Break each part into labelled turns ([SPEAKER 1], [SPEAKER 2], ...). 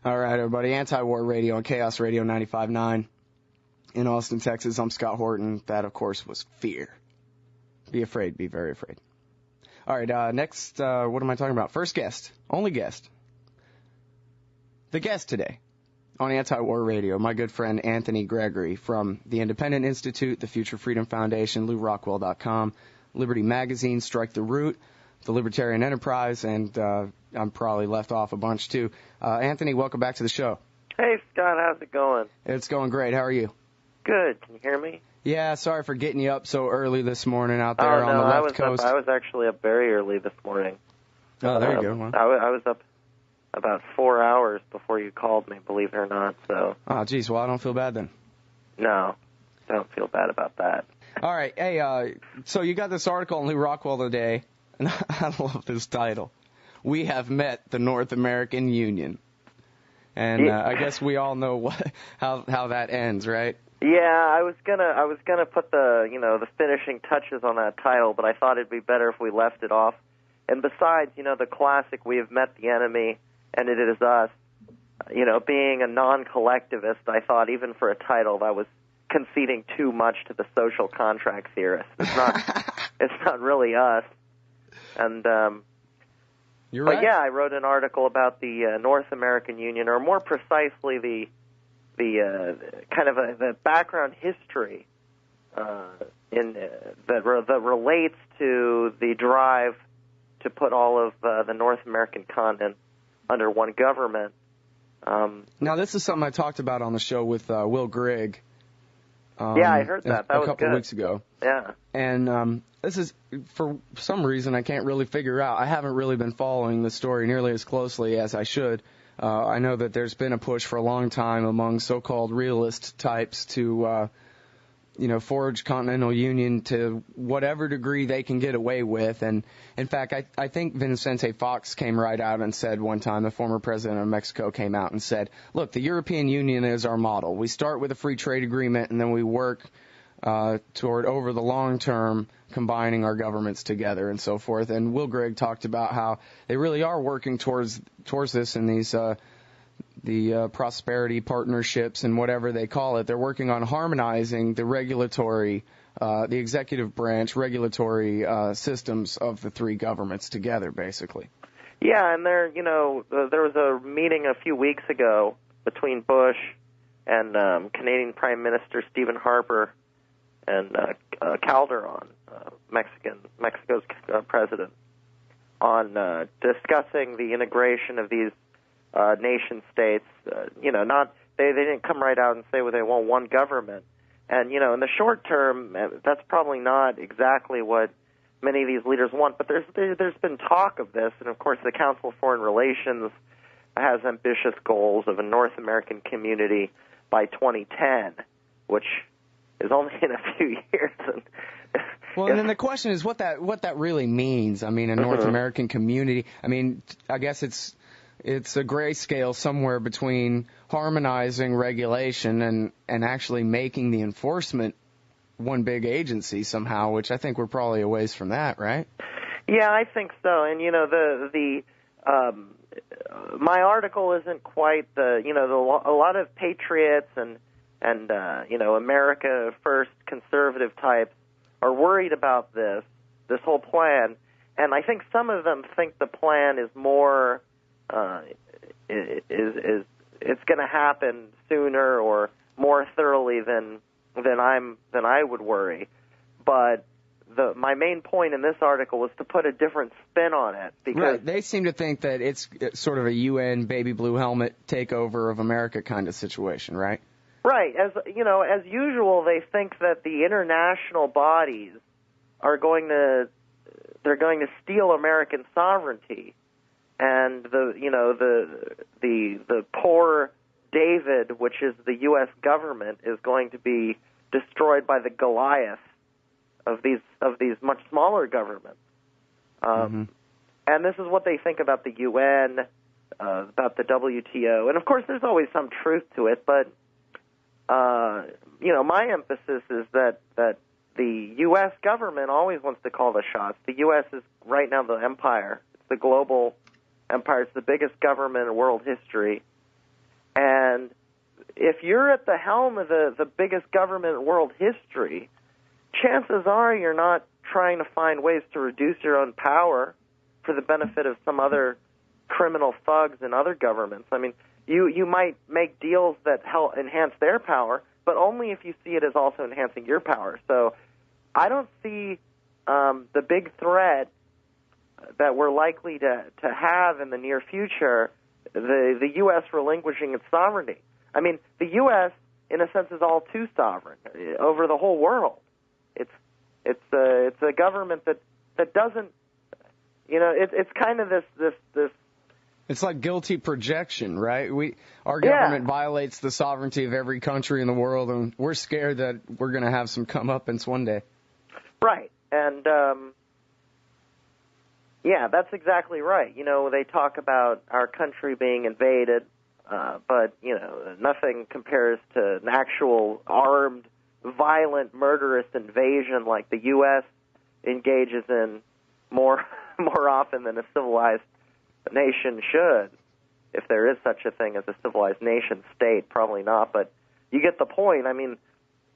[SPEAKER 1] All right, everybody. Anti-War Radio on Chaos Radio 95.9 in Austin, Texas. I'm Scott Horton. That, of course, was Fear. Be afraid. Be very afraid. All right, next, what am I talking about? First guest. Only guest. The guest today on Anti-War Radio, my good friend Anthony Gregory from the Independent Institute, the Future Freedom Foundation, LouRockwell.com, Liberty Magazine, Strike the Root, the Libertarian Enterprise, and I'm probably left off a bunch, too. Anthony, welcome back to the show.
[SPEAKER 2] Hey, Scott, how's it going?
[SPEAKER 1] It's going great. How are you?
[SPEAKER 2] Good. Can you hear me?
[SPEAKER 1] Yeah, sorry for getting you up so early this morning out there on the left coast.
[SPEAKER 2] I was actually up very early this morning.
[SPEAKER 1] Oh, there you go. Huh?
[SPEAKER 2] I was up about 4 hours before you called me, believe it or not. So.
[SPEAKER 1] Oh, geez. Well, I don't feel bad then.
[SPEAKER 2] No, don't feel bad about that.
[SPEAKER 1] All right. Hey, so you got this article on Lew Rockwell today, and I love this title. We have met the North American Union. And I guess we all know how that ends, right?
[SPEAKER 2] Yeah, I was gonna put the finishing touches on that title, but I thought it'd be better if we left it off. And besides, the classic "We have met the enemy, and it is us." Being a non-collectivist, I thought even for a title that was conceding too much to the social contract theorists. It's not really us. And
[SPEAKER 1] you're right.
[SPEAKER 2] But yeah, I wrote an article about the North American Union, or more precisely, the kind of the background history that relates to the drive to put all of the North American continent under one government.
[SPEAKER 1] Now, this is something I talked about on the show with Will Grigg.
[SPEAKER 2] Yeah, I heard that. That was
[SPEAKER 1] a couple
[SPEAKER 2] good.
[SPEAKER 1] Weeks ago.
[SPEAKER 2] Yeah.
[SPEAKER 1] And this is, for some reason, I can't really figure out. I haven't really been following the story nearly as closely as I should. I know that there's been a push for a long time among so-called realist types to, forge Continental Union to whatever degree they can get away with. And, in fact, I think Vicente Fox came right out and said one time, the former president of Mexico came out and said, look, the European Union is our model. We start with a free trade agreement, and then we work toward, over the long term, combining our governments together and so forth. And Will Grigg talked about how they really are working towards this in these the prosperity partnerships and whatever they call it. They're working on harmonizing the regulatory, the executive branch regulatory systems of the three governments together, basically.
[SPEAKER 2] Yeah, and there was a meeting a few weeks ago between Bush and Canadian Prime Minister Stephen Harper and Calderon, Mexico's president, on discussing the integration of these nation states. They didn't come right out and say, well, they want one government. And in the short term, that's probably not exactly what many of these leaders want. But there's been talk of this, and of course, the Council of Foreign Relations has ambitious goals of a North American community by 2010, which is only in a few years.
[SPEAKER 1] Well, and then the question is what that really means. I mean, a North American community. I mean, I guess it's a gray scale somewhere between harmonizing regulation and actually making the enforcement one big agency somehow, which I think we're probably a ways from that, right?
[SPEAKER 2] Yeah, I think so. And my article isn't quite a lot of patriots and America First conservative types are worried about this whole plan, and I think some of them think the plan is more it's going to happen sooner or more thoroughly than I would worry. But my main point in this article was to put a different spin on it, because
[SPEAKER 1] right. They seem to think that it's sort of a UN baby blue helmet takeover of America kind of situation, right?
[SPEAKER 2] Right. As usual, they think that the international bodies are going to steal American sovereignty, and the poor David, which is the U.S. government, is going to be destroyed by the Goliath of these much smaller governments. And this is what they think about the UN, about the WTO, and of course, there's always some truth to it, but. My emphasis is that the U.S. government always wants to call the shots. The U.S. is right now the empire. It's the global empire. It's the biggest government in world history. if you're at the helm of the biggest government in world history, chances are you're not trying to find ways to reduce your own power for the benefit of some other criminal thugs in other governments. I mean, you might make deals that help enhance their power, but only if you see it as also enhancing your power. So I don't see the big threat that we're likely to have in the near future, the U.S. relinquishing its sovereignty. I mean, the U.S., in a sense, is all too sovereign over the whole world. It's a government that doesn't, it's kind of this.
[SPEAKER 1] It's like guilty projection, right? Our government violates the sovereignty of every country in the world, and we're scared that we're going to have some comeuppance one day.
[SPEAKER 2] Right, and that's exactly right. They talk about our country being invaded, but nothing compares to an actual armed, violent, murderous invasion like the U.S. engages in more often than a civilized nation should. If there is such a thing as a civilized nation state, probably not, but you get the point. I mean,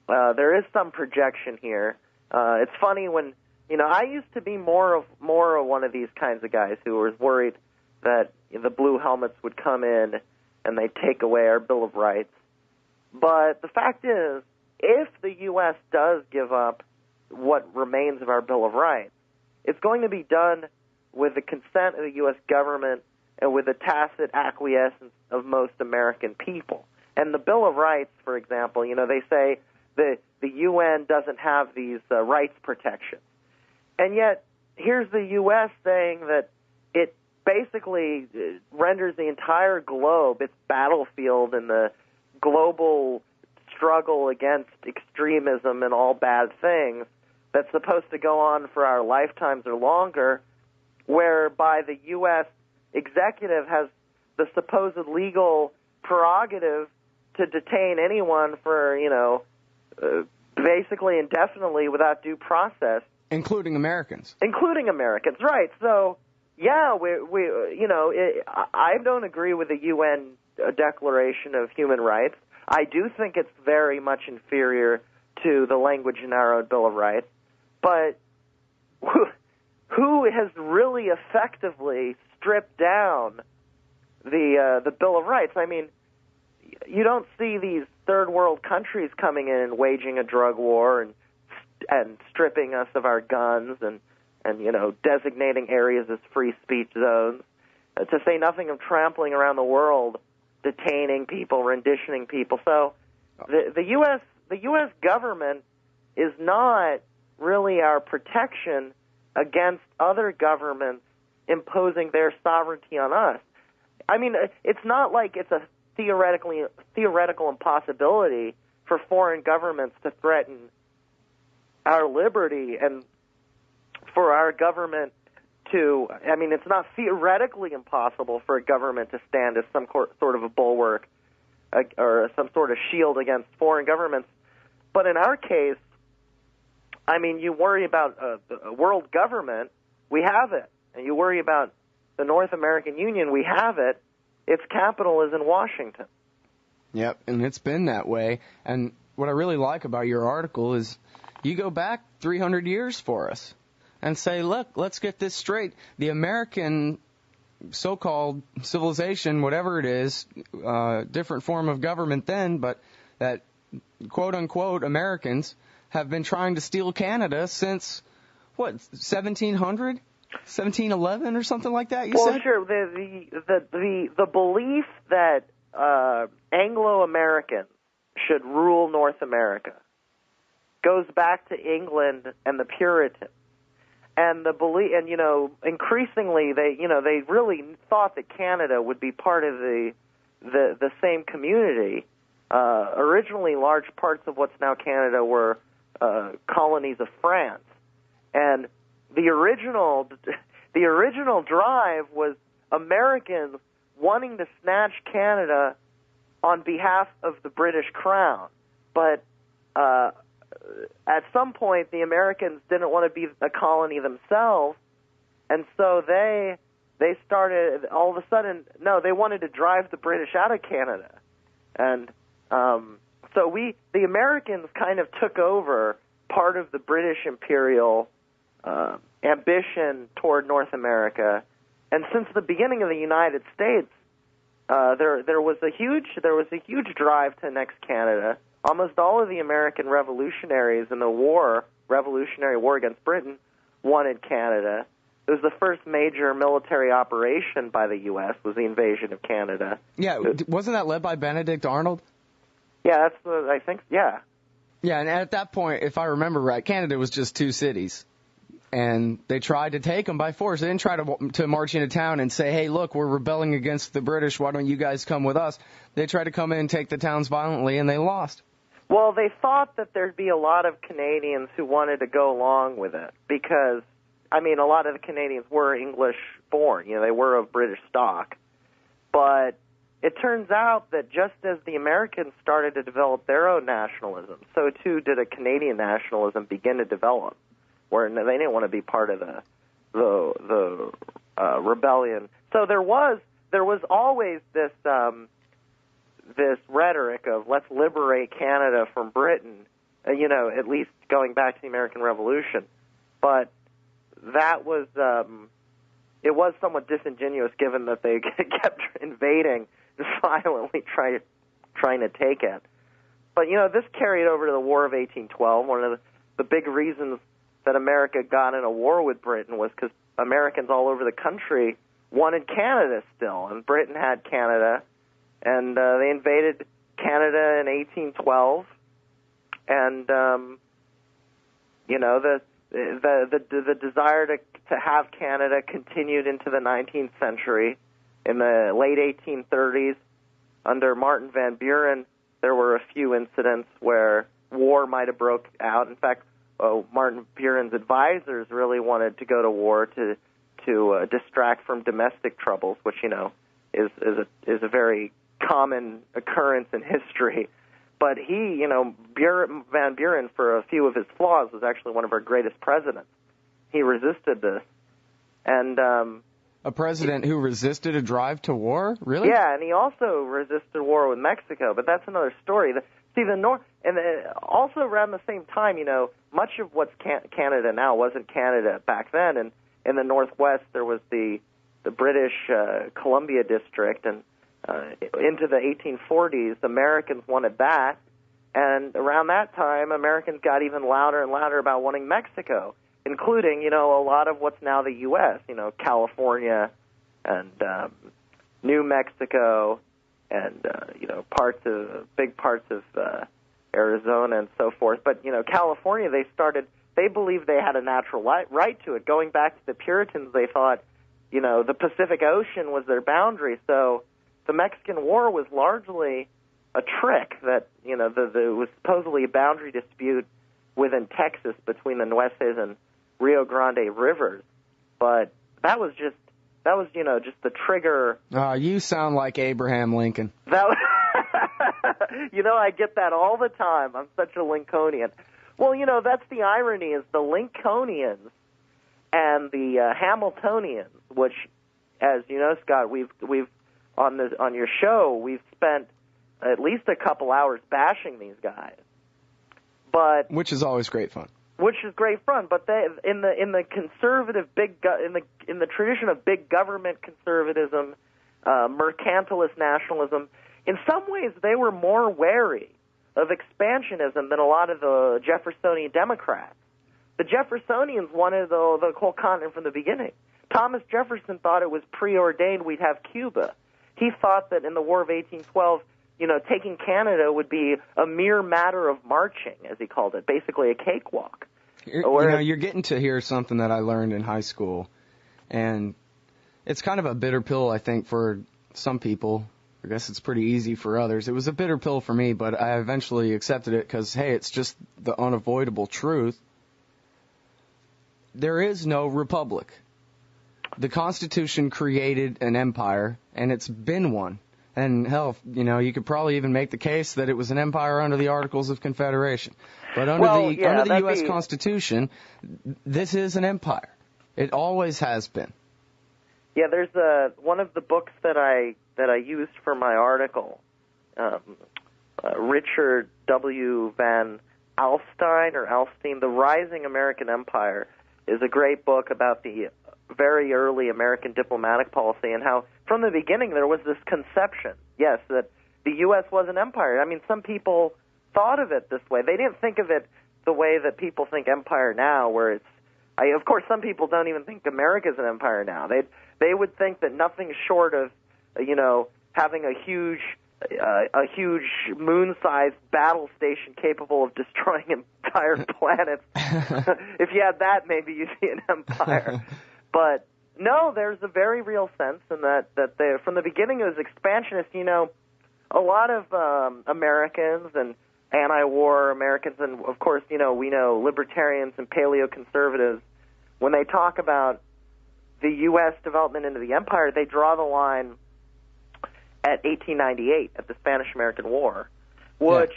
[SPEAKER 2] there is some projection here. It's funny when, I used to be more of one of these kinds of guys who was worried that the blue helmets would come in and they'd take away our Bill of Rights. But the fact is, if the U.S. does give up what remains of our Bill of Rights, it's going to be done with the consent of the U.S. government and with the tacit acquiescence of most American people. And the Bill of Rights, for example, they say the UN doesn't have these rights protections. And yet, here's the U.S. saying that it basically renders the entire globe its battlefield in the global struggle against extremism and all bad things that's supposed to go on for our lifetimes or longer, whereby the U.S. executive has the supposed legal prerogative to detain anyone for, basically indefinitely without due process.
[SPEAKER 1] Including Americans.
[SPEAKER 2] Including Americans, right. So, I don't agree with the UN Declaration of Human Rights. I do think it's very much inferior to the language in our own Bill of Rights. But who has really effectively stripped down the Bill of Rights? I mean, you don't see these third world countries coming in and waging a drug war and stripping us of our guns and designating areas as free speech zones, to say nothing of trampling around the world, detaining people, renditioning people. So the U.S. government is not really our protection against other governments imposing their sovereignty on us. I mean, it's not like it's a theoretical impossibility for foreign governments to threaten our liberty and for our government to, it's not theoretically impossible for a government to stand as some sort of a bulwark or some sort of shield against foreign governments. But in our case, you worry about a world government, we have it. And you worry about the North American Union, we have it. Its capital is in Washington.
[SPEAKER 1] Yep, and it's been that way. And what I really like about your article is you go back 300 years for us and say, look, let's get this straight. The American so-called civilization, whatever it is, different form of government then, but that quote-unquote Americans have been trying to steal Canada since, 1700? 1711 or something like that, you said?
[SPEAKER 2] Well, sure. The belief that Anglo-Americans should rule North America goes back to England and the Puritans. And the belief, and increasingly they really thought that Canada would be part of the same community. Originally, large parts of what's now Canada were colonies of France, and the original drive was Americans wanting to snatch Canada on behalf of the British Crown, but at some point the Americans didn't want to be a colony themselves, and so they started all of a sudden. No, they wanted to drive the British out of Canada, and So the Americans kind of took over part of the British imperial ambition toward North America, and since the beginning of the United States, there was a huge drive to annex Canada. Almost all of the American revolutionaries in the Revolutionary War against Britain wanted Canada. It was the first major military operation by the U.S. was the invasion of Canada.
[SPEAKER 1] Yeah, wasn't that led by Benedict Arnold?
[SPEAKER 2] Yeah, I think, yeah.
[SPEAKER 1] Yeah, and at that point, if I remember right, Canada was just 2 cities. And they tried to take them by force. They didn't try to march into town and say, hey, look, we're rebelling against the British. Why don't you guys come with us? They tried to come in and take the towns violently, and they lost.
[SPEAKER 2] Well, they thought that there'd be a lot of Canadians who wanted to go along with it because, I mean, a lot of the Canadians were English-born. You know, they were of British stock. But it turns out that just as the Americans started to develop their own nationalism, so too did a Canadian nationalism begin to develop, where they didn't want to be part of the rebellion. So there was always this rhetoric of let's liberate Canada from Britain, you know, at least going back to the American Revolution. But that was it was somewhat disingenuous given that they kept invading and violently trying to take it. But you know, this carried over to the War of 1812. One of the big reasons that America got in a war with Britain was because Americans all over the country wanted Canada still, and Britain had Canada, and they invaded Canada in 1812, and you know, the desire to have Canada continued into the 19th century. In the late 1830s, under Martin Van Buren, there were a few incidents where war might have broke out. In fact, Martin Buren's advisors really wanted to go to war to distract from domestic troubles, which, you know, is a very common occurrence in history. But he, you know, Van Buren, for a few of his flaws, was actually one of our greatest presidents. He resisted this, and
[SPEAKER 1] a president who resisted a drive to war, really?
[SPEAKER 2] Yeah, and he also resisted war with Mexico. But that's another story. See, the North, and also around the same time, you know, much of what's Canada now wasn't Canada back then. And in the Northwest, there was the British Columbia District, and into the 1840s, Americans wanted that. And around that time, Americans got even louder and louder about wanting Mexico, including, you know, a lot of what's now the U.S., you know, California and New Mexico, and you know, big parts of Arizona and so forth. But you know, California, they believed they had a natural right to it. Going back to the Puritans, they thought, you know, the Pacific Ocean was their boundary. So the Mexican War was largely a trick that, you know, there was supposedly a boundary dispute within Texas between the Nueces and Rio Grande rivers, but that was you know, just the trigger.
[SPEAKER 1] You sound like Abraham Lincoln.
[SPEAKER 2] You know, I get that all the time. I'm such a Lincolnian. Well, you know, that's the irony, is the Lincolnians and the Hamiltonians, which, as you know, Scott, we've on your show, we've spent at least a couple hours bashing these guys. But
[SPEAKER 1] which is always great fun.
[SPEAKER 2] Which is great fun, but they, in the conservative in the tradition of big government conservatism, mercantilist nationalism, in some ways they were more wary of expansionism than a lot of the Jeffersonian Democrats. The Jeffersonians wanted the whole continent from the beginning. Thomas Jefferson thought it was preordained we'd have Cuba. He thought that in the War of 1812, you know, taking Canada would be a mere matter of marching, as he called it, basically a cakewalk.
[SPEAKER 1] You know, you're getting to hear something that I learned in high school, and it's kind of a bitter pill, I think, for some people. I guess it's pretty easy for others. It was a bitter pill for me, but I eventually accepted it because, hey, it's just the unavoidable truth. There is no republic. The Constitution created an empire, and it's been one. And hell, you know, you could probably even make the case that it was an empire under the Articles of Confederation. But under the U.S. Constitution, this is an empire. It always has been.
[SPEAKER 2] Yeah, there's one of the books that I used for my article Richard W. Van Alstyne, The Rising American Empire, is a great book about the very early American diplomatic policy and how from the beginning there was this conception, yes, that the U.S. was an empire. I mean, some people thought of it this way. They didn't think of it the way that people think empire now, where it's, of course, some people don't even think America's an empire now. They would think that nothing short of, having a huge moon-sized battle station capable of destroying entire planets. If you had that, maybe you'd be an empire. But no, there's a very real sense in that they, from the beginning it was expansionist. A lot of Americans and anti-war Americans, and of course, we know libertarians and paleo-conservatives, when they talk about the U.S. development into the empire, they draw the line at 1898, at the Spanish-American War, which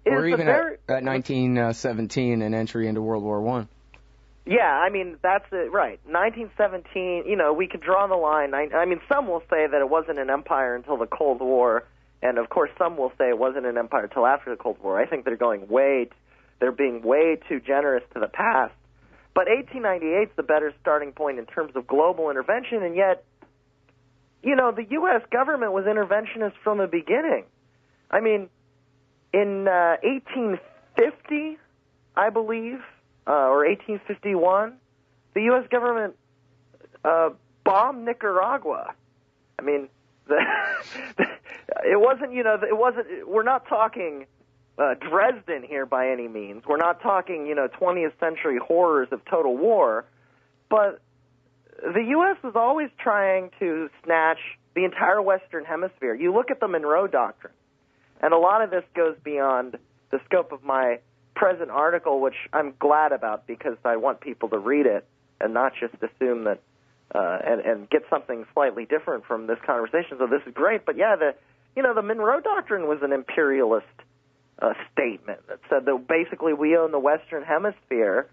[SPEAKER 2] is
[SPEAKER 1] or even
[SPEAKER 2] very...
[SPEAKER 1] at 1917, an entry into World War I.
[SPEAKER 2] Yeah, I mean, that's it, right. 1917, we could draw the line. I mean, some will say that it wasn't an empire until the Cold War, and of course some will say it wasn't an empire until after the Cold War. I think they're being way too generous to the past. But 1898 is the better starting point in terms of global intervention, and yet, the U.S. government was interventionist from the beginning. I mean, in 1850, I believe, or 1851, the U.S. government bombed Nicaragua. I mean, it wasn't, we're not talking Dresden here by any means. We're not talking, 20th century horrors of total war, but the U.S. was always trying to snatch the entire Western Hemisphere. You look at the Monroe Doctrine, and a lot of this goes beyond the scope of my present article, which I'm glad about because I want people to read it and not just assume that and get something slightly different from this conversation. So this is great, but yeah, the Monroe Doctrine was an imperialist statement that said that basically we own the Western Hemisphere,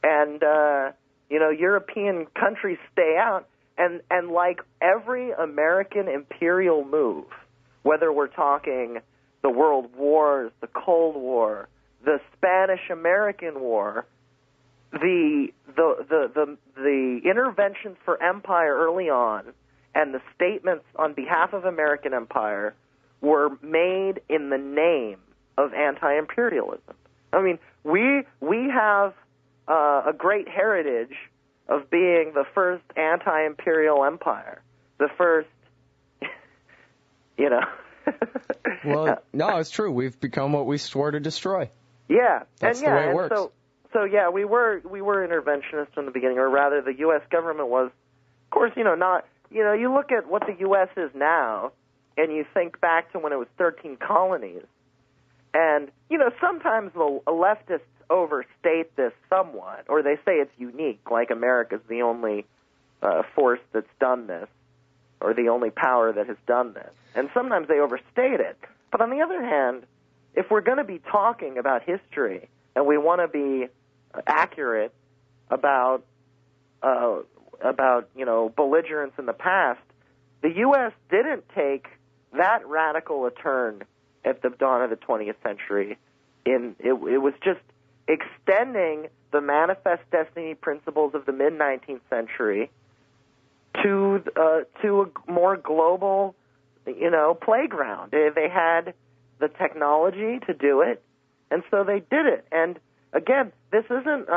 [SPEAKER 2] and European countries stay out, and like every American imperial move, whether we're talking the World Wars, the Cold War, the Spanish-American War, the interventions for empire early on, and the statements on behalf of American empire were made in the name of anti-imperialism. I mean, we have a great heritage of being the first anti-imperial empire, the first,
[SPEAKER 1] Well, no, it's true. We've become what we swore to destroy.
[SPEAKER 2] Yeah,
[SPEAKER 1] That's the way it works.
[SPEAKER 2] So yeah, we were interventionists from the beginning, or rather, the U.S. government was. Of course, not. You look at what the U.S. is now, and you think back to when it was 13 colonies, and sometimes the leftists overstate this somewhat, or they say it's unique, like America's the only force that's done this, or the only power that has done this. And sometimes they overstate it. But on the other hand, if we're going to be talking about history and we want to be accurate about belligerence in the past, the U.S. didn't take that radical a turn at the dawn of the 20th century. It was just extending the manifest destiny principles of the mid-19th century to a more global, playground. They had the technology to do it, and so they did it. And again, this isn't.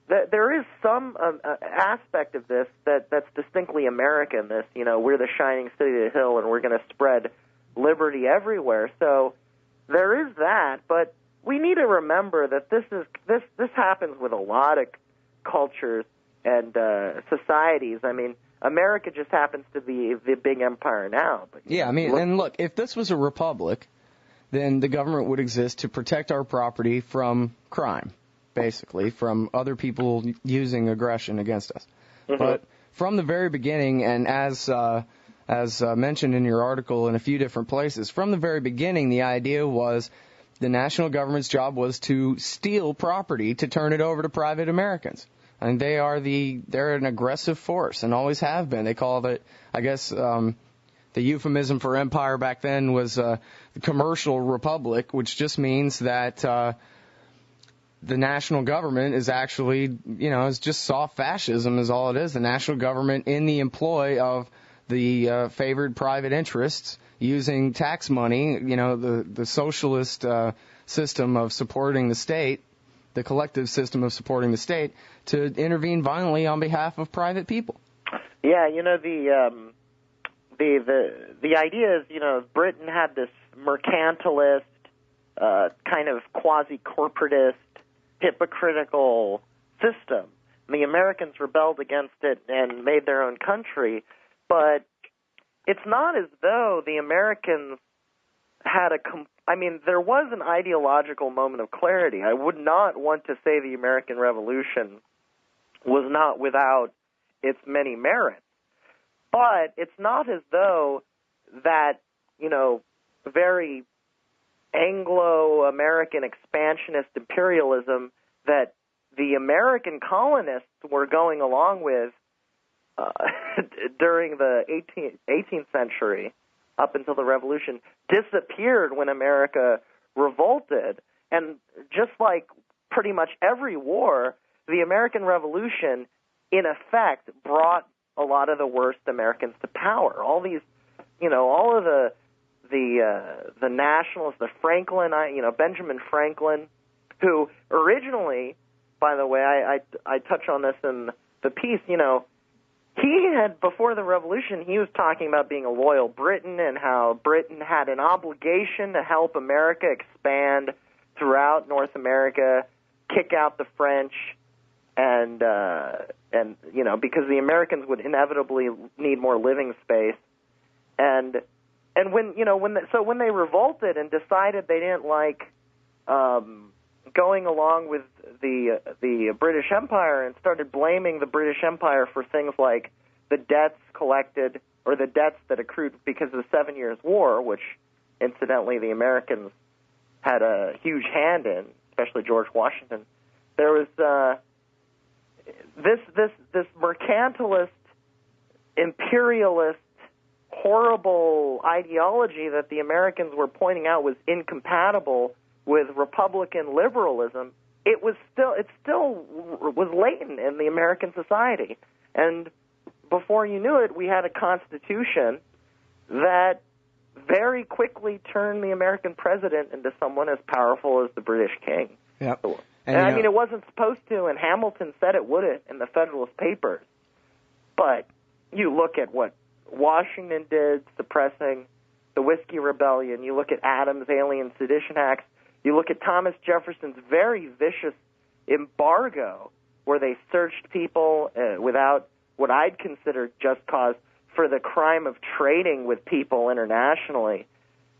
[SPEAKER 2] There is some aspect of this that's distinctly American. This, we're the shining city of the hill, and we're going to spread liberty everywhere. So there is that, but we need to remember that this happens with a lot of cultures and societies. I mean, America just happens to be the big empire now. But
[SPEAKER 1] yeah, I mean, and look, if this was a republic, then the government would exist to protect our property from crime, basically, from other people using aggression against us. Mm-hmm. But from the very beginning, and as mentioned in your article in a few different places, from the very beginning, the idea was the national government's job was to steal property to turn it over to private Americans. I mean, they're an aggressive force and always have been. They call it, I guess, the The euphemism for empire back then was the commercial republic, which just means that the national government is actually, is just soft fascism is all it is. The national government in the employ of the favored private interests using tax money, the socialist system of supporting the state, the collective system of supporting the state, to intervene violently on behalf of private people.
[SPEAKER 2] Yeah, the idea is, Britain had this mercantilist, kind of quasi-corporatist, hypocritical system. The Americans rebelled against it and made their own country, but it's not as though the Americans had there was an ideological moment of clarity. I would not want to say the American Revolution was not without its many merits, but it's not as though that, very Anglo-American expansionist imperialism that the American colonists were going along with during the 18th century up until the Revolution disappeared when America revolted. And just like pretty much every war, the American Revolution, in effect, brought a lot of the worst Americans to power. All these, all of the nationalists, the Benjamin Franklin, who originally, by the way, I touch on this in the piece, he had, before the Revolution, he was talking about being a loyal Briton and how Britain had an obligation to help America expand throughout North America, kick out the French, and because the Americans would inevitably need more living space, and when they revolted and decided they didn't like going along with the British Empire and started blaming the British Empire for things like the debts collected or the debts that accrued because of the 7 Years' War, which incidentally the Americans had a huge hand in, especially George Washington. There was this mercantilist, imperialist, horrible ideology that the Americans were pointing out was incompatible with Republican liberalism. It still was latent in the American society, and before you knew it, we had a constitution that very quickly turned the American president into someone as powerful as the British king.
[SPEAKER 1] Yep.
[SPEAKER 2] And it wasn't supposed to, and Hamilton said it wouldn't in the Federalist Papers. But you look at what Washington did, suppressing the Whiskey Rebellion. You look at Adams' Alien Sedition Acts. You look at Thomas Jefferson's very vicious embargo, where they searched people without what I'd consider just cause for the crime of trading with people internationally.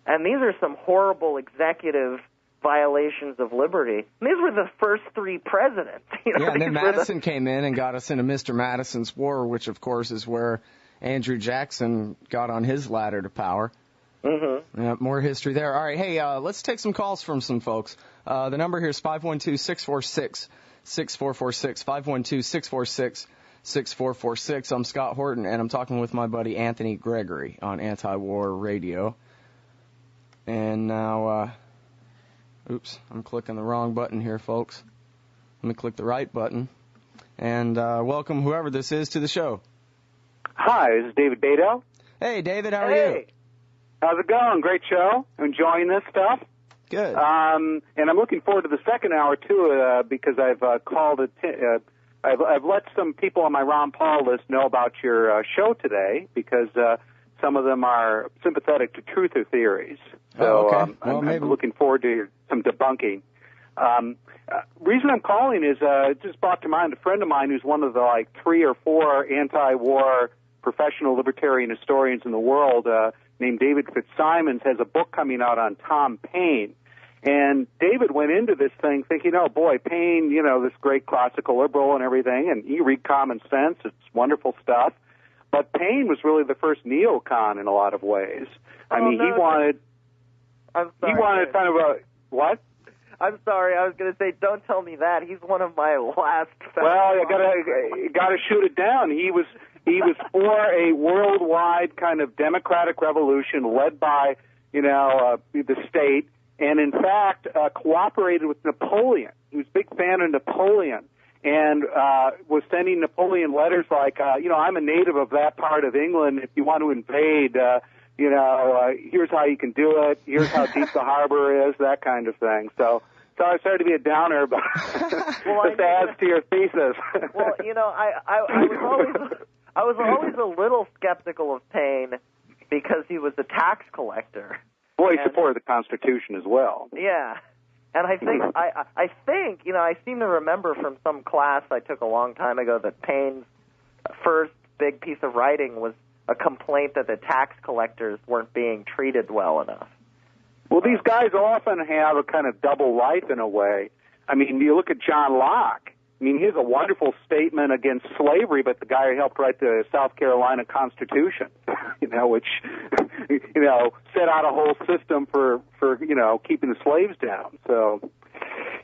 [SPEAKER 2] And these are some horrible executive violations of liberty. And these were the first three presidents.
[SPEAKER 1] And then Madison came in and got us into Mr. Madison's War, which, of course, is where Andrew Jackson got on his ladder to power. Mm-hmm. More history there. All right, hey, let's take some calls from some folks. The number here is 512-646-6446, 512-646-6446. I'm Scott Horton, and I'm talking with my buddy Anthony Gregory on Anti-War Radio. And now, oops, I'm clicking the wrong button here, folks. Let me click the right button. And welcome whoever this is to the show.
[SPEAKER 3] Hi, this is David Badell.
[SPEAKER 1] Hey, David, how are you?
[SPEAKER 3] How's it going? Great show. Enjoying this stuff.
[SPEAKER 1] Good.
[SPEAKER 3] And I'm looking forward to the second hour, too, because I've called it. I've let some people on my Ron Paul list know about your show today because some of them are sympathetic to truther theories. So I'm looking forward to some debunking. Reason I'm calling is it just brought to mind a friend of mine who's one of the 3 or 4 anti-war professional libertarian historians in the world, named David Fitzsimons, has a book coming out on Tom Paine. And David went into this thing thinking, oh, boy, Paine, this great classical liberal and everything, and you read Common Sense, it's wonderful stuff. But Paine was really the first neocon in a lot of ways. He wanted kind of a, what?
[SPEAKER 2] I'm sorry, I was going to say, don't tell me that. He's one of my last.
[SPEAKER 3] Well, you got to shoot it down. He was He was for a worldwide kind of democratic revolution led by, the state, and in fact cooperated with Napoleon. He was a big fan of Napoleon, and was sending Napoleon letters like, I'm a native of that part of England. If you want to invade, here's how you can do it. Here's how deep the harbor is, that kind of thing. So I started to be a downer, but just adds to your thesis.
[SPEAKER 2] Well, I was always a little skeptical of Paine because he was a tax collector.
[SPEAKER 3] Well, he supported the Constitution as well.
[SPEAKER 2] Yeah. And I think I seem to remember from some class I took a long time ago that Paine's first big piece of writing was a complaint that the tax collectors weren't being treated well enough.
[SPEAKER 3] Well, these guys often have a kind of double life in a way. I mean, you look at John Locke. I mean, he has a wonderful statement against slavery, but the guy who helped write the South Carolina Constitution, which, set out a whole system for keeping the slaves down. So,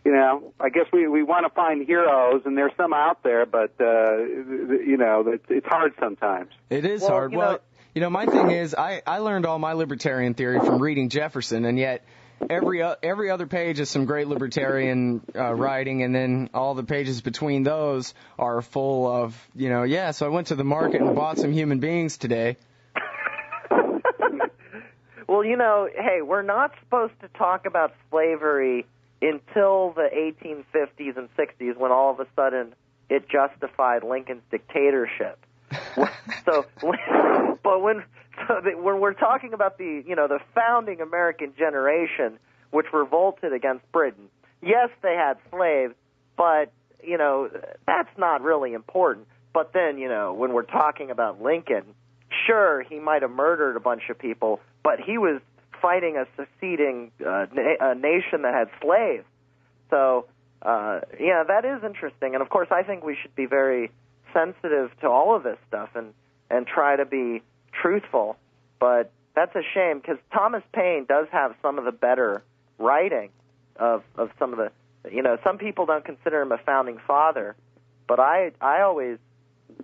[SPEAKER 3] I guess we want to find heroes, and there's some out there, but, it's hard sometimes.
[SPEAKER 1] It is hard. My thing is, I learned all my libertarian theory from reading Jefferson, and yet every other page is some great libertarian writing, and then all the pages between those are full of, so I went to the market and bought some human beings today.
[SPEAKER 2] Well, hey, we're not supposed to talk about slavery until the 1850s and 60s when all of a sudden it justified Lincoln's dictatorship. When we're talking about the founding American generation, which revolted against Britain, yes, they had slaves, but that's not really important. But then when we're talking about Lincoln, sure, he might have murdered a bunch of people, but he was fighting a seceding a nation that had slaves. So that is interesting, and of course, I think we should be very sensitive to all of this stuff and try to be truthful, but that's a shame because Thomas Paine does have some of the better writing of some of the, some people don't consider him a founding father, but I always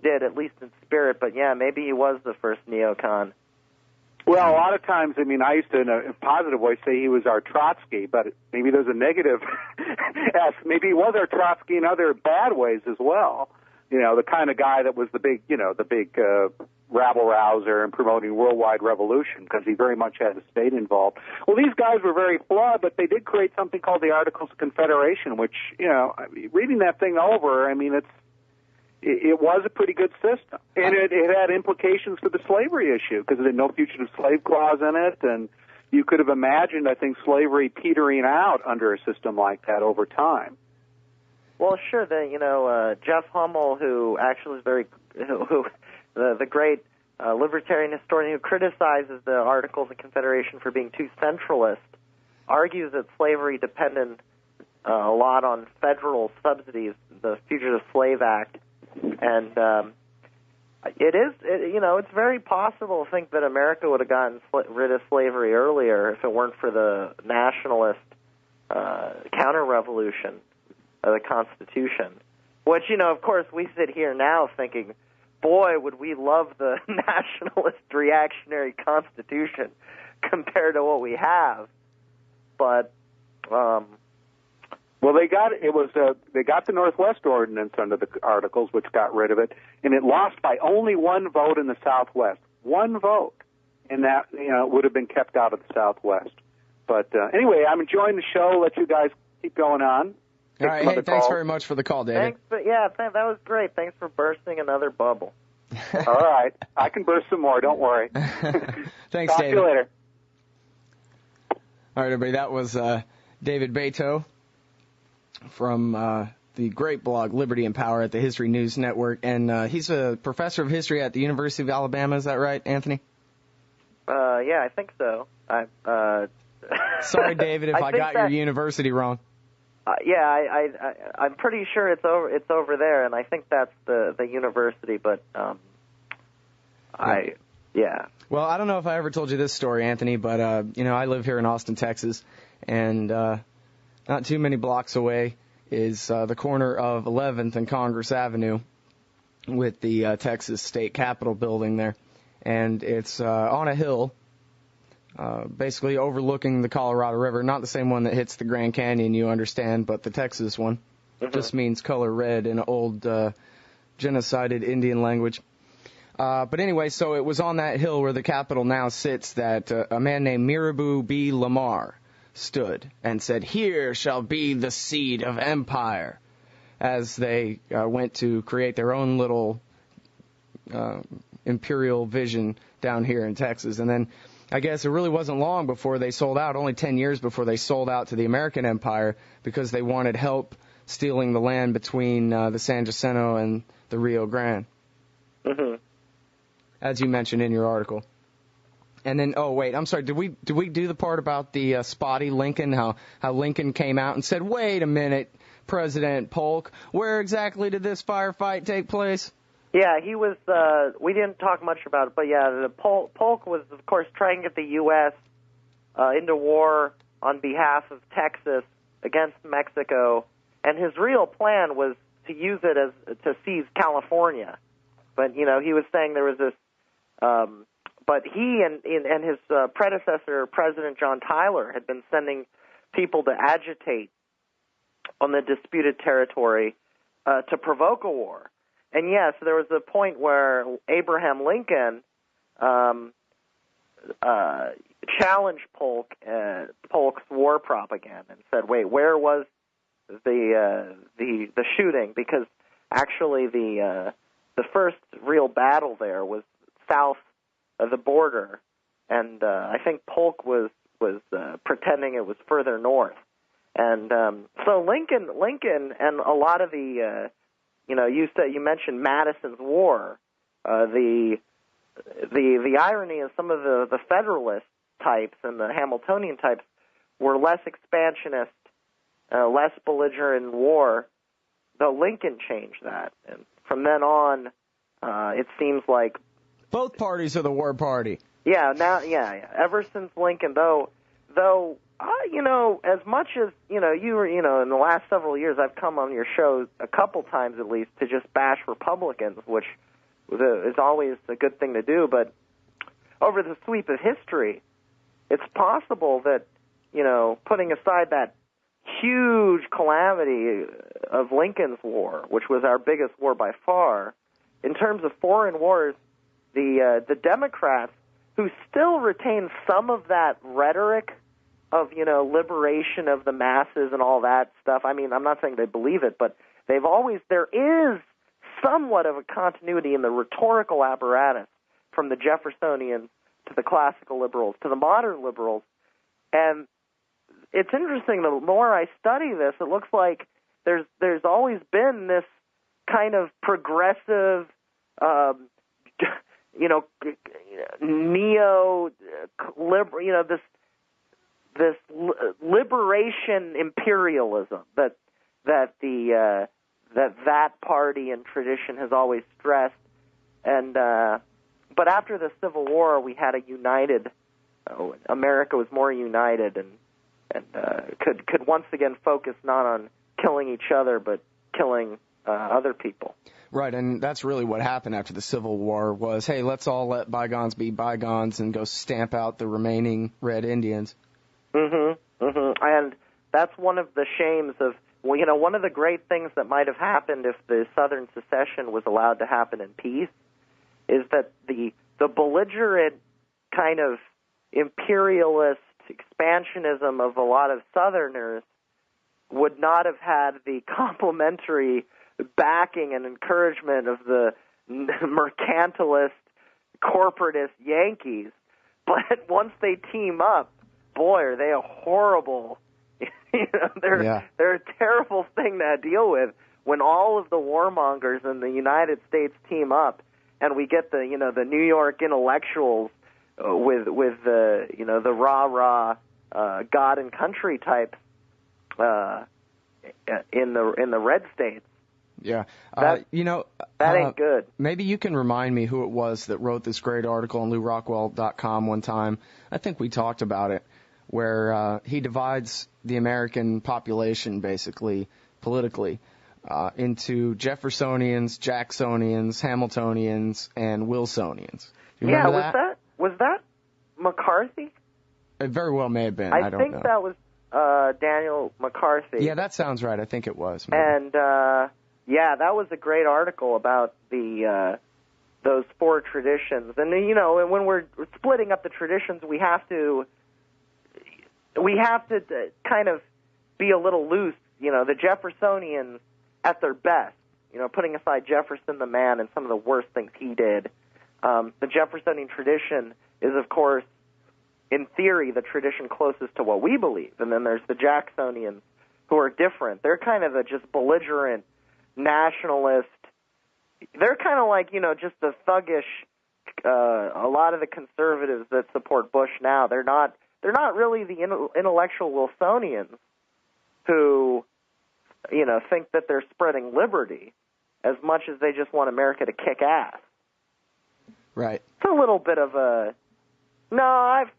[SPEAKER 2] did, at least in spirit, but yeah, maybe he was the first neocon.
[SPEAKER 3] Well, a lot of times, I used to, in a positive way, say he was our Trotsky, but maybe there's a negative. Maybe he was our Trotsky in other bad ways as well. The kind of guy that was the big rabble-rouser and promoting worldwide revolution because he very much had the state involved. Well, these guys were very flawed, but they did create something called the Articles of Confederation, which, reading that thing over, it was a pretty good system. And it had implications for the slavery issue because it had no fugitive slave clause in it, and you could have imagined, I think, slavery petering out under a system like that over time.
[SPEAKER 2] Well, sure. Jeff Hummel, who actually is the great libertarian historian who criticizes the Articles of Confederation for being too centralist, argues that slavery depended a lot on federal subsidies, the Fugitive Slave Act, and it's very possible to think that America would have gotten rid of slavery earlier if it weren't for the nationalist counter-revolution of the Constitution, which, of course, we sit here now thinking, boy, would we love the nationalist reactionary Constitution compared to what we have. But,
[SPEAKER 3] well, they got the Northwest Ordinance under the Articles, which got rid of it, and it lost by only one vote in the Southwest. One vote, and that would have been kept out of the Southwest. But anyway, I'm enjoying the show. Let you guys keep going on.
[SPEAKER 1] All right, hey, thanks very much for the call, David.
[SPEAKER 2] That was great. Thanks for bursting another bubble.
[SPEAKER 3] All right. I can burst some more. Don't worry.
[SPEAKER 1] Thanks,
[SPEAKER 3] Talk
[SPEAKER 1] David.
[SPEAKER 3] to you later.
[SPEAKER 1] All right, everybody. That was David Beto from the great blog Liberty and Power at the History News Network. And he's a professor of history at the University of Alabama. Is that right, Anthony?
[SPEAKER 2] Yeah, I think so.
[SPEAKER 1] Sorry, David, if I got your university wrong.
[SPEAKER 2] I'm pretty sure it's over there, and I think that's the university. But
[SPEAKER 1] Well, I don't know if I ever told you this story, Anthony, but I live here in Austin, Texas, and not too many blocks away is the corner of 11th and Congress Avenue, with the Texas State Capitol building there. And it's on a hill, basically overlooking the Colorado River. Not the same one that hits the Grand Canyon, you understand, but the Texas one. Mm-hmm. Just means color red in old genocided Indian language. But anyway, so it was on that hill where the Capitol now sits that a man named Mirabeau B. Lamar stood and said, "Here shall be the seed of empire," as they went to create their own little imperial vision down here in Texas. And then I guess it really wasn't long before they sold out, only 10 years before they sold out to the American empire, because they wanted help stealing the land between the San Jacinto and the Rio Grande. Mm-hmm. As you mentioned in your article. And then, oh wait, I'm sorry, did we do the part about the spotty Lincoln, how Lincoln came out and said, "Wait a minute, President Polk, where exactly did this firefight take place?"
[SPEAKER 2] Yeah, he was, we didn't talk much about it, but yeah, Polk was, of course, trying to get the U.S. Into war on behalf of Texas against Mexico, and his real plan was to use it as to seize California. But, you know, he was saying there was this, but he and his predecessor, President John Tyler, had been sending people to agitate on the disputed territory to provoke a war. And yes, there was a point where Abraham Lincoln challenged Polk's war propaganda and said, "Wait, where was the shooting?" Because actually the first real battle there was south of the border, and I think Polk was pretending it was further north. And so Lincoln and a lot of the you mentioned Madison's war. The irony is some of the Federalist types and the Hamiltonian types were less expansionist, less belligerent in war, though Lincoln changed that. And from then on, it seems like
[SPEAKER 1] both parties are the war party.
[SPEAKER 2] Yeah, ever since Lincoln, though, as much as, you were, in the last several years, I've come on your show a couple times at least to just bash Republicans, which is always a good thing to do. But over the sweep of history, it's possible that, putting aside that huge calamity of Lincoln's war, which was our biggest war by far, in terms of foreign wars, the Democrats, who still retain some of that rhetoric of, liberation of the masses and all that stuff. I mean, I'm not saying they believe it, but there is somewhat of a continuity in the rhetorical apparatus from the Jeffersonians to the classical liberals to the modern liberals. And it's interesting, the more I study this, it looks like there's always been this kind of progressive, neo-liberal, this liberation imperialism that party and tradition has always stressed, and but after the Civil War, we had a united. America was more united and could once again focus not on killing each other but killing other people.
[SPEAKER 1] Right, and that's really what happened after the Civil War was, hey, let's all let bygones be bygones and go stamp out the remaining Red Indians. And that's one of the shames of, one of the great things that might have happened if the Southern secession was allowed to happen in peace is that the belligerent kind of imperialist expansionism of a lot of Southerners would not have had the complementary backing and encouragement of the mercantilist, corporatist Yankees. But once they team up, boy, are they a horrible, they're a terrible thing to deal with when all of the warmongers in the United States team up and we get the New York intellectuals with the rah-rah God and country types in the red states. Yeah.
[SPEAKER 2] That ain't good.
[SPEAKER 1] Maybe you can remind me who it was that wrote this great article on LouRockwell.com one time. I think we talked about it, where he divides the American population basically politically into Jeffersonians, Jacksonians, Hamiltonians, and Wilsonians. You remember that?
[SPEAKER 2] Was that McCarthy?
[SPEAKER 1] It very well may have been.
[SPEAKER 2] I
[SPEAKER 1] don't
[SPEAKER 2] think
[SPEAKER 1] know.
[SPEAKER 2] that was Daniel McCarthy.
[SPEAKER 1] Yeah, that sounds right. I think it was. Maybe.
[SPEAKER 2] And that was a great article about those four traditions. And when we're splitting up the traditions, we have to kind of be a little loose. The Jeffersonians at their best. Putting aside Jefferson the man and some of the worst things he did. The Jeffersonian tradition is, of course, in theory, the tradition closest to what we believe. And then there's the Jacksonians, who are different. They're kind of a just belligerent nationalist. They're kind of like, just the thuggish, a lot of the conservatives that support Bush now. They're not really the intellectual Wilsonians who, think that they're spreading liberty as much as they just want America to kick ass.
[SPEAKER 1] Right.
[SPEAKER 2] It's a little bit of a... No, I'm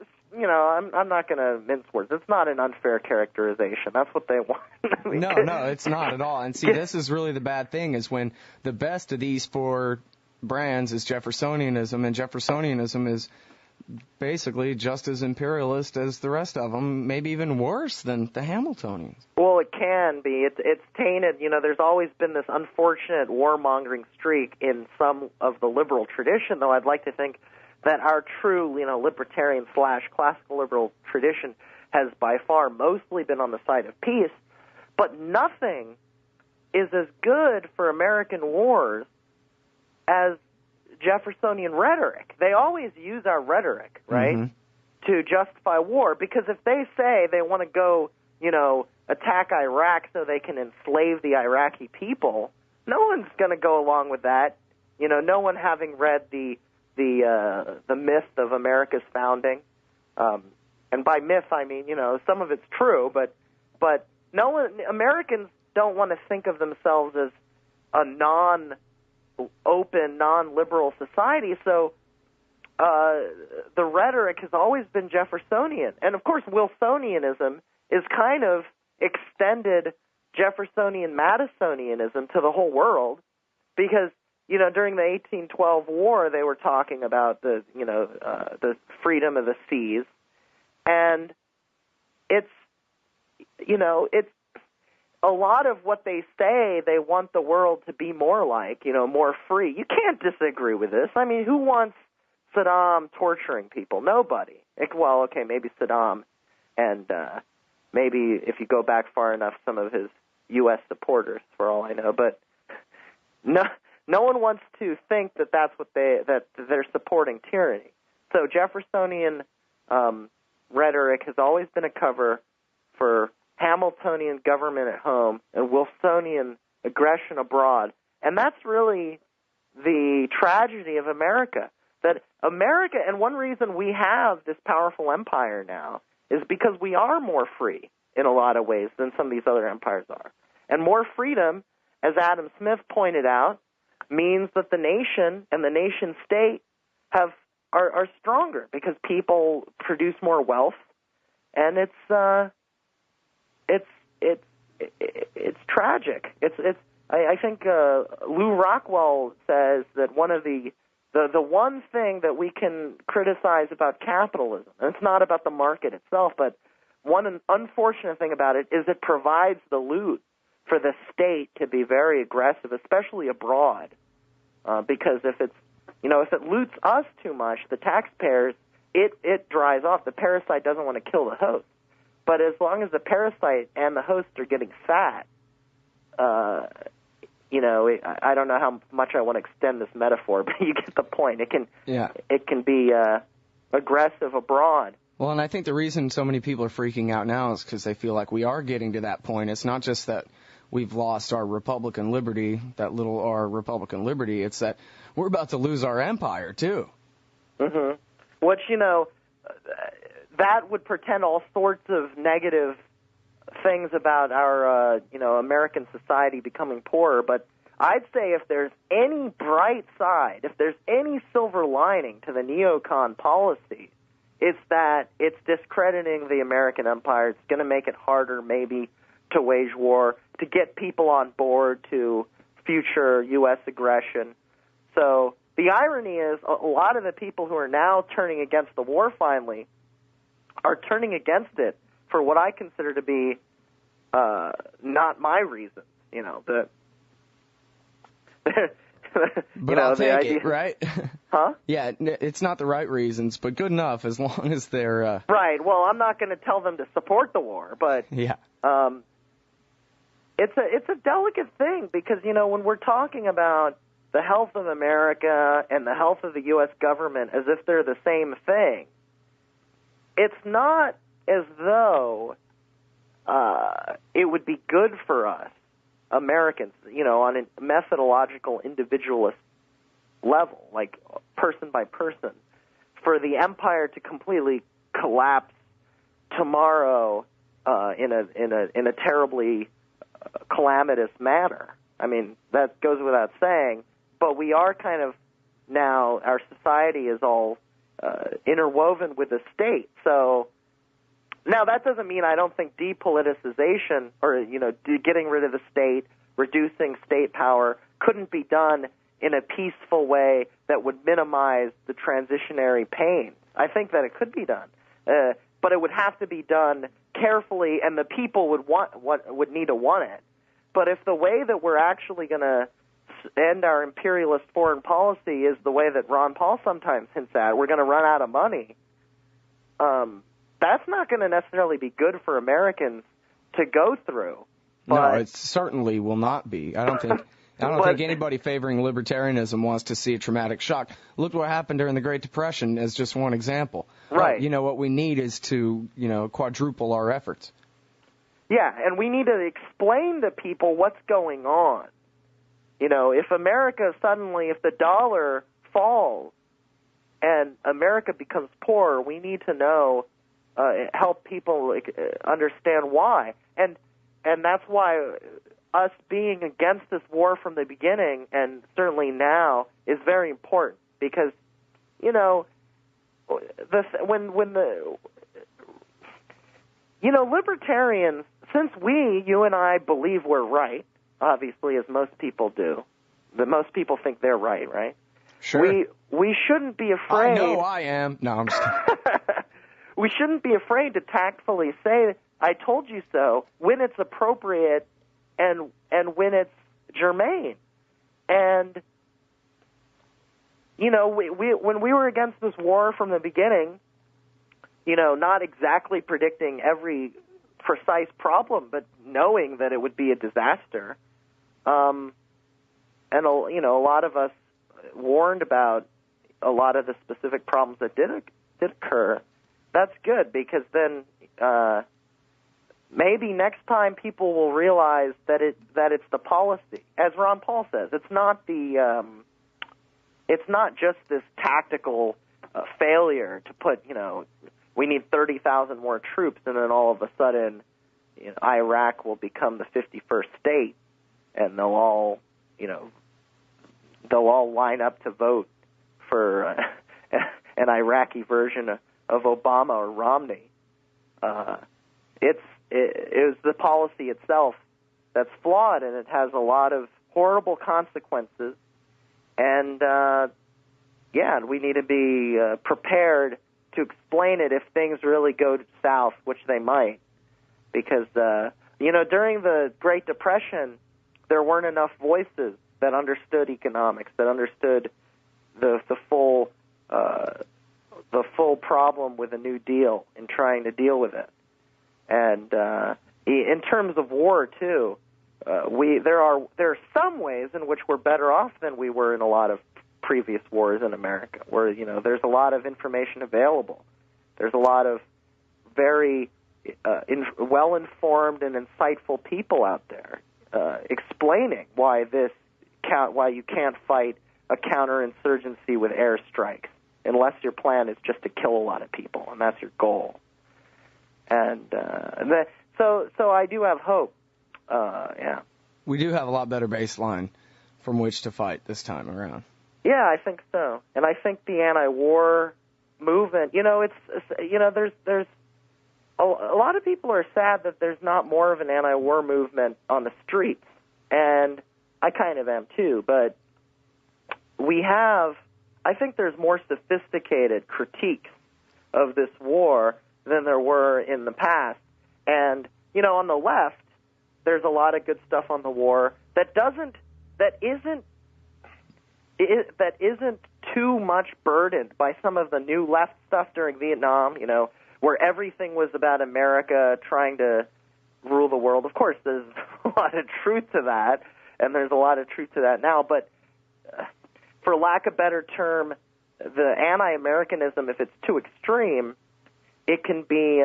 [SPEAKER 2] not going to mince words. It's not an unfair characterization. That's what they want.
[SPEAKER 1] No, it's not at all. And see, this is really the bad thing, is when the best of these four brands is Jeffersonianism, and Jeffersonianism is basically just as imperialist as the rest of them, maybe even worse than the Hamiltonians.
[SPEAKER 2] Well, it can be. It's tainted. There's always been this unfortunate warmongering streak in some of the liberal tradition, though I'd like to think that our true, libertarian / classical liberal tradition has by far mostly been on the side of peace. But nothing is as good for American wars as Jeffersonian rhetoric. They always use our rhetoric, right, to justify war, because if they say they want to go, attack Iraq so they can enslave the Iraqi people, no one's going to go along with that. No one having read the myth of America's founding, and by myth I mean some of it's true, but Americans don't want to think of themselves as a non-open, non-liberal society. So the rhetoric has always been Jeffersonian, and of course Wilsonianism is kind of extended Jeffersonian Madisonianism to the whole world, because during the 1812 war, they were talking about the freedom of the seas, and it's a lot of what they say. They want the world to be more like, more free. You can't disagree with this. I mean, who wants Saddam torturing people? Nobody. Well, okay, maybe Saddam, and maybe if you go back far enough, some of his U.S. supporters, for all I know, but no. No one wants to think that that's what that they're supporting tyranny. So Jeffersonian rhetoric has always been a cover for Hamiltonian government at home and Wilsonian aggression abroad. And that's really the tragedy of America. That America, and one reason we have this powerful empire now, is because we are more free in a lot of ways than some of these other empires are. And more freedom, as Adam Smith pointed out, means that the nation and the nation state are stronger because people produce more wealth, and it's tragic. I think Lou Rockwell says that one of the one thing that we can criticize about capitalism, and it's not about the market itself, but one unfortunate thing about it is it provides the loot for the state to be very aggressive, especially abroad, because if it loots us too much, the taxpayers, it dries off. The parasite doesn't want to kill the host. But as long as the parasite and the host are getting fat, I don't know how much I want to extend this metaphor, but you get the point. It can be aggressive abroad.
[SPEAKER 1] Well, and I think the reason so many people are freaking out now is because they feel like we are getting to that point. It's not just that we've lost our Republican liberty, that little R Republican liberty. It's that we're about to lose our empire, too.
[SPEAKER 2] Mm-hmm. Which, that would portend all sorts of negative things about our, American society becoming poorer. But I'd say if there's any bright side, if there's any silver lining to the neocon policy, it's that it's discrediting the American empire. It's going to make it harder, maybe, to wage war, to get people on board to future U.S. aggression. So the irony is a lot of the people who are now turning against the war finally are turning against it for what I consider to be not my reasons. You know,
[SPEAKER 1] but I'll take
[SPEAKER 2] idea,
[SPEAKER 1] it, right?
[SPEAKER 2] Huh?
[SPEAKER 1] Yeah, it's not the right reasons, but good enough as long as they're...
[SPEAKER 2] Right. Well, I'm not going to tell them to support the war, but
[SPEAKER 1] yeah.
[SPEAKER 2] It's a delicate thing because, you know, when we're talking about the health of America and the health of the U.S. government as if they're the same thing, it's not as though it would be good for us, Americans, you know, on a methodological individualist level, like person by person, for the empire to completely collapse tomorrow in a terribly calamitous manner. I mean, that goes without saying, but we are kind of now, our society is all interwoven with the state. So now that doesn't mean I don't think depoliticization or, you know, getting rid of the state, reducing state power couldn't be done in a peaceful way that would minimize the transitionary pain. I think that it could be done. But it would have to be done carefully, and the people would need to want it. But if the way that we're actually going to end our imperialist foreign policy is the way that Ron Paul sometimes hints at, we're going to run out of money, that's not going to necessarily be good for Americans to go through.
[SPEAKER 1] No, it certainly will not be. I don't think anybody favoring libertarianism wants to see a traumatic shock. Look what happened during the Great Depression as just one example.
[SPEAKER 2] Right.
[SPEAKER 1] You know, what we need is to, you know, quadruple our efforts.
[SPEAKER 2] Yeah, and we need to explain to people what's going on. You know, if the dollar falls and America becomes poor, we need to know, help people understand why. And that's why us being against this war from the beginning, and certainly now, is very important because, you know, libertarians, since you and I believe we're right, obviously, as most people do, that most people think they're right?
[SPEAKER 1] Sure.
[SPEAKER 2] We shouldn't be afraid.
[SPEAKER 1] I know I am. No, I'm just kidding.
[SPEAKER 2] We shouldn't be afraid to tactfully say, I told you so, when it's appropriate and when it's germane. And, you know, when we were against this war from the beginning, you know, not exactly predicting every precise problem, but knowing that it would be a disaster, and, you know, a lot of us warned about a lot of the specific problems that did occur. That's good, because then maybe next time people will realize that it's the policy, as Ron Paul says. It's not just this tactical failure to put, you know, we need 30,000 more troops, and then all of a sudden, you know, Iraq will become the 51st state, and they'll all line up to vote for an Iraqi version of Obama or Romney. It is the policy itself that's flawed, and it has a lot of horrible consequences. And we need to be prepared to explain it if things really go south, which they might. Because during the Great Depression, there weren't enough voices that understood economics, that understood the full problem with a New Deal and trying to deal with it. And in terms of war too, there are some ways in which we're better off than we were in a lot of previous wars in America, where, you know, there's a lot of information available. There's a lot of very well-informed and insightful people out there explaining why you can't fight a counterinsurgency with airstrikes unless your plan is just to kill a lot of people, and that's your goal. And so I do have hope. Yeah.
[SPEAKER 1] We do have a lot better baseline from which to fight this time around.
[SPEAKER 2] Yeah, I think so. And I think the anti-war movement, you know, there's a lot of people are sad that there's not more of an anti-war movement on the streets, and I kind of am too, but I think there's more sophisticated critiques of this war than there were in the past. And, on the left, there's a lot of good stuff on the war that isn't too much burdened by some of the new left stuff during Vietnam, where everything was about America trying to rule the world. Of course, there's a lot of truth to that, and there's a lot of truth to that now, but for lack of a better term, the anti-Americanism, if it's too extreme, it can be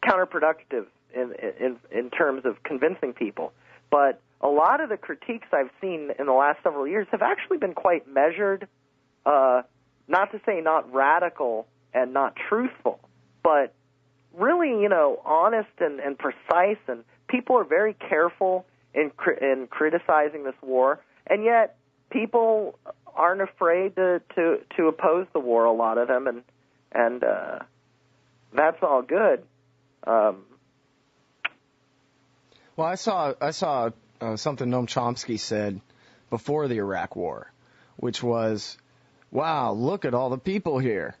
[SPEAKER 2] counterproductive in terms of convincing people. But a lot of the critiques I've seen in the last several years have actually been quite measured, not to say not radical and not truthful, but really, honest and precise, and people are very careful in criticizing this war, and yet people aren't afraid to oppose the war, a lot of them, and that's all good.
[SPEAKER 1] Well, I saw something Noam Chomsky said before the Iraq War, which was, "Wow, look at all the people here."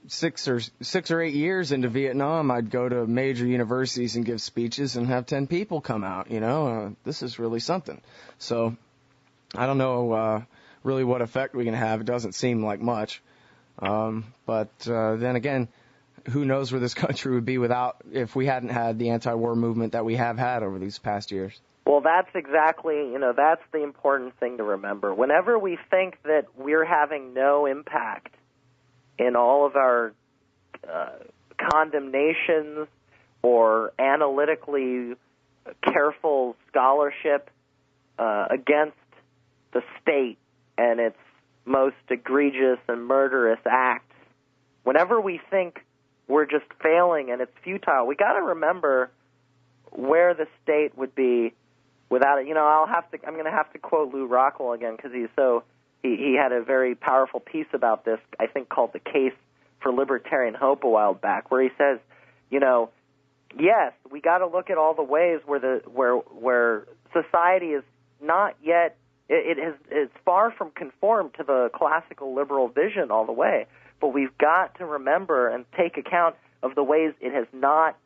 [SPEAKER 1] 6 or 8 years into Vietnam, I'd go to major universities and give speeches and have 10 people come out. This is really something. So I don't know really what effect we can have. It doesn't seem like much. But then again, who knows where this country would be if we hadn't had the anti-war movement that we have had over these past years.
[SPEAKER 2] Well, that's exactly, that's the important thing to remember. Whenever we think that we're having no impact in all of our condemnations or analytically careful scholarship against the state and its most egregious and murderous acts, whenever we think we're just failing and it's futile, we got to remember where the state would be without it. I'm going to have to quote Lou Rockwell again because he had a very powerful piece about this, I think called The Case for Libertarian Hope a while back, where he says, yes, we got to look at all the ways where society is not yet, it's far from conformed to the classical liberal vision all the way, but we've got to remember and take account of the ways it has not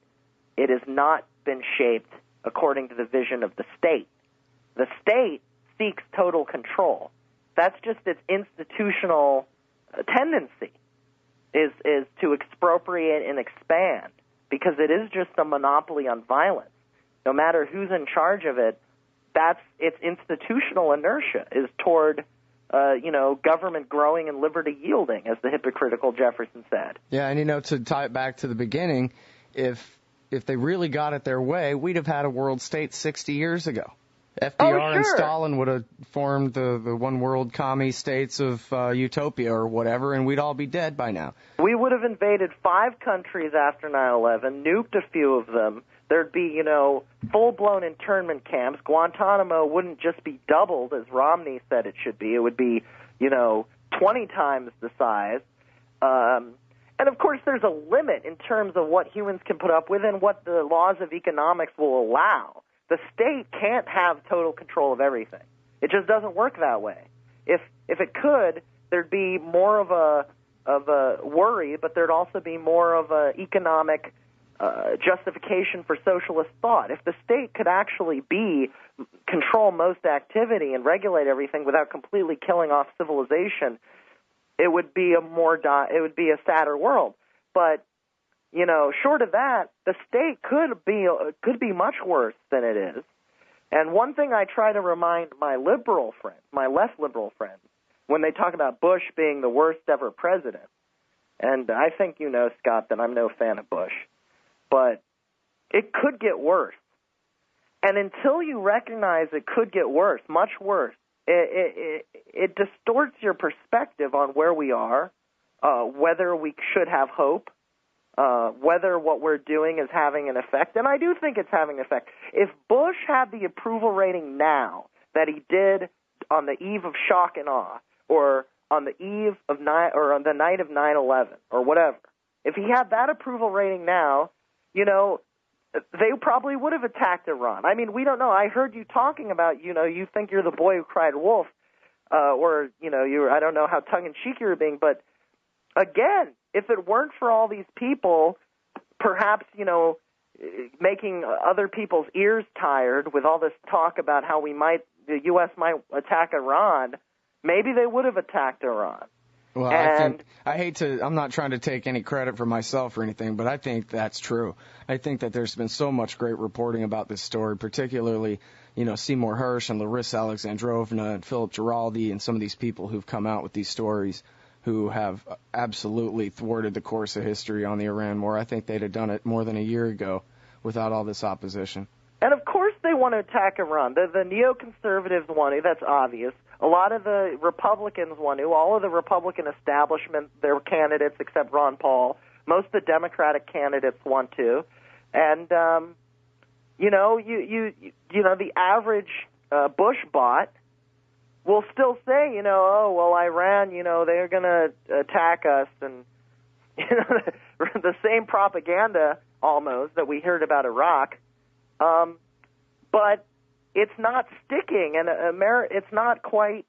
[SPEAKER 2] been shaped according to the vision of the state. The state seeks total control. That's just its institutional tendency, is to expropriate and expand, because it is just a monopoly on violence. No matter who's in charge of it, that's its institutional inertia is toward, government growing and liberty yielding, as the hypocritical Jefferson said.
[SPEAKER 1] Yeah, and to tie it back to the beginning, if they really got it their way, we'd have had a world state 60 years ago. FDR and Stalin would have formed the one world commie states of utopia or whatever, and we'd all be dead by now.
[SPEAKER 2] We would have invaded 5 countries after 9/11, nuked a few of them. There'd be, full-blown internment camps. Guantanamo wouldn't just be doubled, as Romney said it should be. It would be, 20 times the size. And, of course, there's a limit in terms of what humans can put up with and what the laws of economics will allow. The state can't have total control of everything. It just doesn't work that way. If it could, there'd be more of a worry, but there'd also be more of a economic justification for socialist thought. If the state could actually control most activity and regulate everything without completely killing off civilization, it would be a sadder world. But short of that, the state could be much worse than it is. And one thing I try to remind my left liberal friends, when they talk about Bush being the worst ever president, and I think Scott, that I'm no fan of Bush, but it could get worse. And until you recognize it could get worse, much worse, it distorts your perspective on where we are, whether we should have hope, whether what we're doing is having an effect. And I do think it's having an effect. If Bush had the approval rating now that he did on the eve of shock and awe, or on the eve of or on the night of 9/11, or whatever, if he had that approval rating now, they probably would have attacked Iran. I mean, we don't know. I heard you talking about, you think you're the boy who cried wolf, or, I don't know how tongue-in-cheek you were being, but again, if it weren't for all these people, perhaps, making other people's ears tired with all this talk about how the U.S. might attack Iran, maybe they would have attacked Iran.
[SPEAKER 1] Well, I'm not trying to take any credit for myself or anything, but I think that's true. I think that there's been so much great reporting about this story, particularly, Seymour Hersh and Larissa Alexandrovna and Philip Giraldi and some of these people who've come out with these stories who have absolutely thwarted the course of history on the Iran war. I think they'd have done it more than a year ago without all this opposition.
[SPEAKER 2] And of course they want to attack Iran. The neoconservatives want to, that's obvious. A lot of the Republicans want to. All of the Republican establishment, their candidates except Ron Paul, most of the Democratic candidates want to. And, the average Bush bot will still say, Iran, they're going to attack us. And, the same propaganda almost that we heard about Iraq. But it's not sticking, and it's not quite.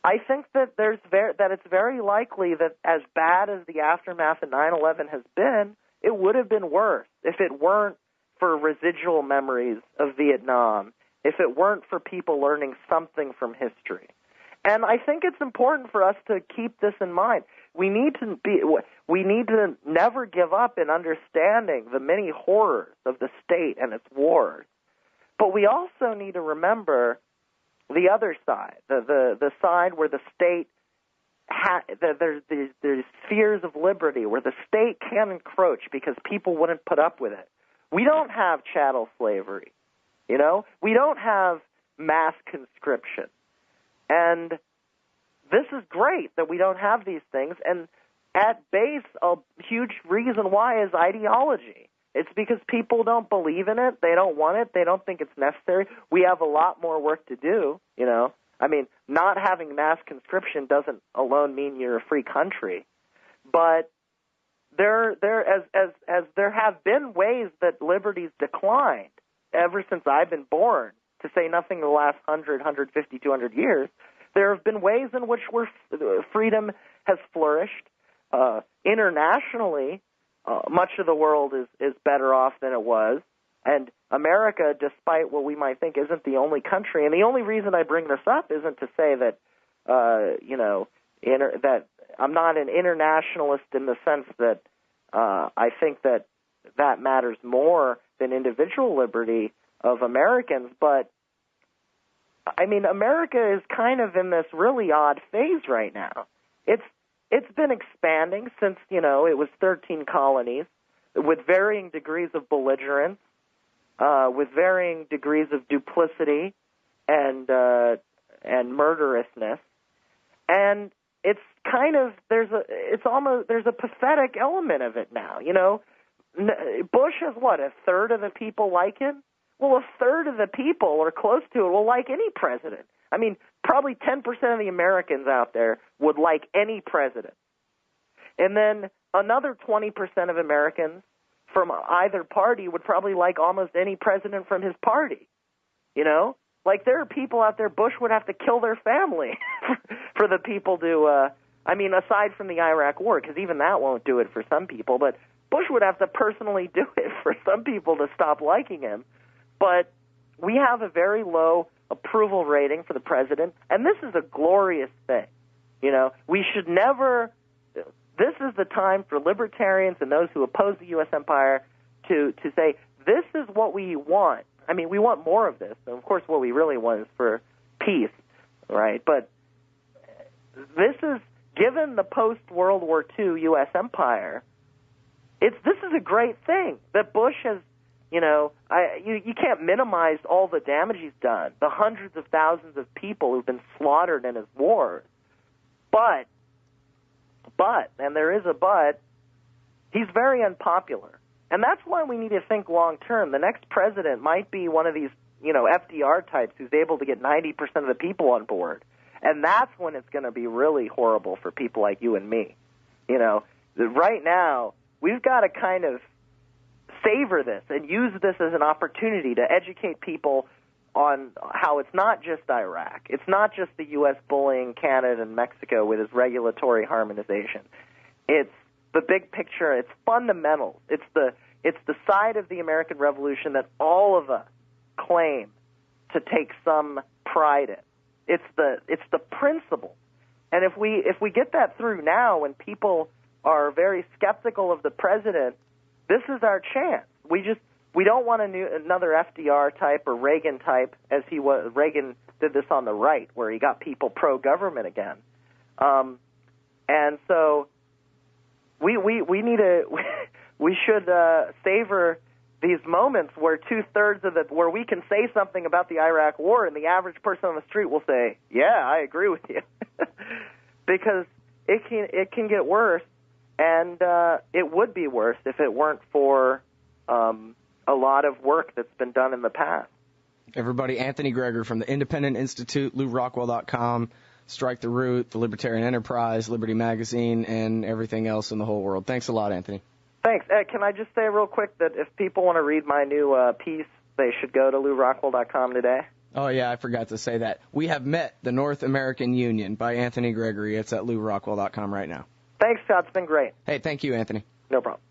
[SPEAKER 2] I think that it's very likely that as bad as the aftermath of 9/11 has been, it would have been worse if it weren't for residual memories of Vietnam, if it weren't for people learning something from history. And I think it's important for us to keep this in mind. We need to never give up in understanding the many horrors of the state and its wars. But we also need to remember the other side, the side where the state there's spheres of liberty where the state can encroach because people wouldn't put up with it. We don't have chattel slavery, We don't have mass conscription. And this is great that we don't have these things. And at base, a huge reason why is ideology. It's because people don't believe in it. They don't want it. They don't think it's necessary. We have a lot more work to do, I mean, not having mass conscription doesn't alone mean you're a free country. But there have been ways that liberty's declined ever since I've been born, to say nothing of the last 100, 150, 200 years. There have been ways in which freedom has flourished. Internationally, much of the world is better off than it was. And America, despite what we might think, isn't the only country. And the only reason I bring this up isn't to say that, that I'm not an internationalist in the sense that I think that matters more than individual liberty of Americans. But, I mean, America is kind of in this really odd phase right now. It's been expanding since, it was 13 colonies with varying degrees of belligerence, with varying degrees of duplicity and murderousness. And it's kind of, there's a pathetic element of it now, Bush has a third of the people like him? Well, a third of the people, or close to it, will like any president. I mean, probably 10% of the Americans out there would like any president. And then another 20% of Americans from either party would probably like almost any president from his party. There are people out there, Bush would have to kill their family for the people to, aside from the Iraq war, because even that won't do it for some people, but Bush would have to personally do it for some people to stop liking him. But we have a very low approval rating for the president, and this is a glorious thing. We should never. This is the time for libertarians and those who oppose the U.S. empire to say, this is what we want. I mean, we want more of this. And of course, what we really want is for peace, right? But this is, given the post-World War II U.S. empire, this is a great thing that Bush has. You can't minimize all the damage he's done, the hundreds of thousands of people who've been slaughtered in his wars. But, and there is a but, he's very unpopular. And that's why we need to think long term. The next president might be one of these, FDR types who's able to get 90% of the people on board. And that's when it's going to be really horrible for people like you and me. right now, we've got to kind of savor this and use this as an opportunity to educate people on how it's not just Iraq. It's not just the U.S. bullying Canada and Mexico with its regulatory harmonization. It's the big picture. It's fundamentals. It's the side of the American Revolution that all of us claim to take some pride in. It's the principle. And if we get that through now, when people are very skeptical of the president, this is our chance. We don't want another FDR type or Reagan type, as he was. Reagan did this on the right, where he got people pro-government again. And so we should savor these moments where 2/3 where we can say something about the Iraq War, and the average person on the street will say, "Yeah, I agree with you," because it can get worse, and it would be worse if it weren't for a lot of work that's been done in the past.
[SPEAKER 1] Everybody, Anthony Gregory from the Independent Institute, LouRockwell.com, Strike the Root, the Libertarian Enterprise, Liberty Magazine, and everything else in the whole world. Thanks a lot, Anthony.
[SPEAKER 2] Thanks. Can I just say real quick that if people want to read my new piece, they should go to LouRockwell.com today?
[SPEAKER 1] Oh, yeah, I forgot to say that. We Have Met the North American Union by Anthony Gregory. It's at LouRockwell.com right now.
[SPEAKER 2] Thanks, Scott. It's been great.
[SPEAKER 1] Hey, thank you, Anthony.
[SPEAKER 2] No problem.